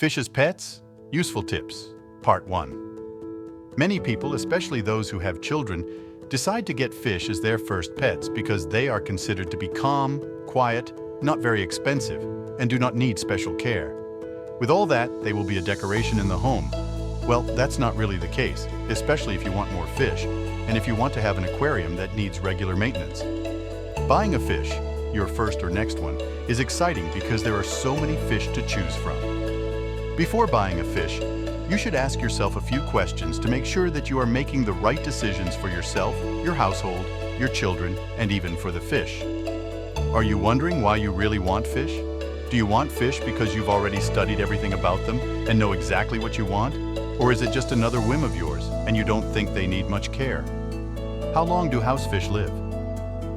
Fish as pets? Useful tips. Part 1. Many people, especially those who have children, decide to get fish as their first pets because they are considered to be calm, quiet, not very expensive, and do not need special care. With all that, they will be a decoration in the home. Well, that's not really the case, especially if you want more fish, and if you want to have an aquarium that needs regular maintenance. Buying a fish, your first or next one, is exciting because there are so many fish to choose from. Before buying a fish, you should ask yourself a few questions to make sure that you are making the right decisions for yourself, your household, your children, and even for the fish. Are you wondering why you really want fish? Do you want fish because you've already studied everything about them and know exactly what you want? Or is it just another whim of yours and you don't think they need much care? How long do house fish live?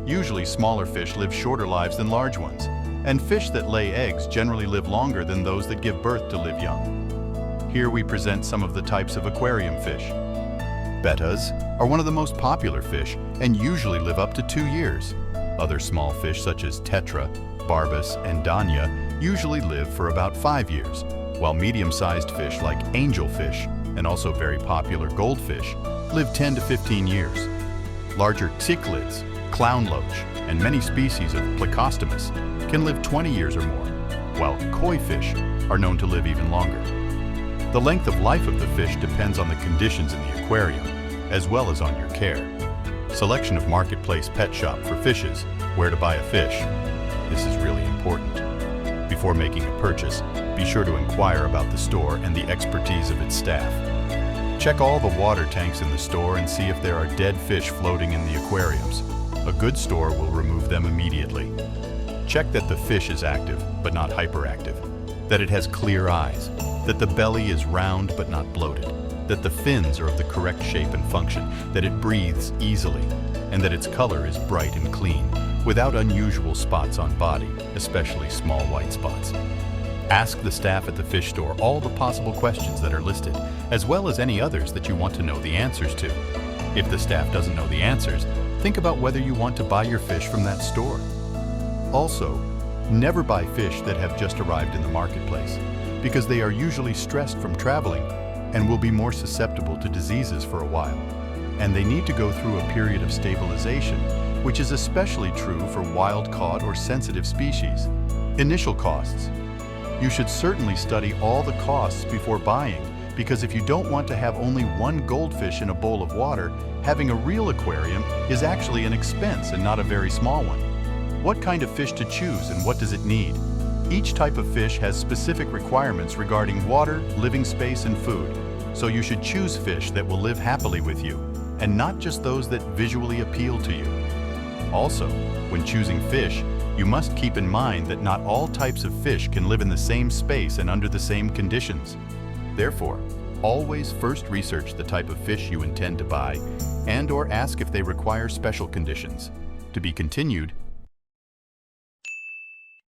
Usually smaller fish live shorter lives than large ones, and fish that lay eggs generally live longer than those that give birth to live young. Here we present some of the types of aquarium fish. Bettas are one of the most popular fish and usually live up to 2 years. Other small fish such as tetra, barbus, and dania usually live for about 5 years, while medium-sized fish like angelfish and also very popular goldfish live 10 to 15 years. Larger cichlids, clownloach, and many species of plecostomus can live 20 years or more, while koi fish are known to live even longer. The length of life of the fish depends on the conditions in the aquarium, as well as on your care. Selection of marketplace pet shop for fishes, where to buy a fish. This is really important. Before making a purchase, be sure to inquire about the store and the expertise of its staff. Check all the water tanks in the store and see if there are dead fish floating in the aquariums. A good store will remove them immediately. Check that the fish is active, but not hyperactive, that it has clear eyes, that the belly is round but not bloated, that the fins are of the correct shape and function, that it breathes easily, and that its color is bright and clean, without unusual spots on body, especially small white spots. Ask the staff at the fish store all the possible questions that are listed, as well as any others that you want to know the answers to. If the staff doesn't know the answers, think about whether you want to buy your fish from that store. Also, never buy fish that have just arrived in the marketplace, because they are usually stressed from traveling and will be more susceptible to diseases for a while, and they need to go through a period of stabilization, which is especially true for wild-caught or sensitive species. Initial costs. You should certainly study all the costs before buying, because if you don't want to have only one goldfish in a bowl of water, having a real aquarium is actually an expense and not a very small one. What kind of fish to choose and what does it need? Each type of fish has specific requirements regarding water, living space, and food, so you should choose fish that will live happily with you, and not just those that visually appeal to you. Also, when choosing fish, you must keep in mind that not all types of fish can live in the same space and under the same conditions. Therefore, always first research the type of fish you intend to buy and/or ask if they require special conditions. To be continued,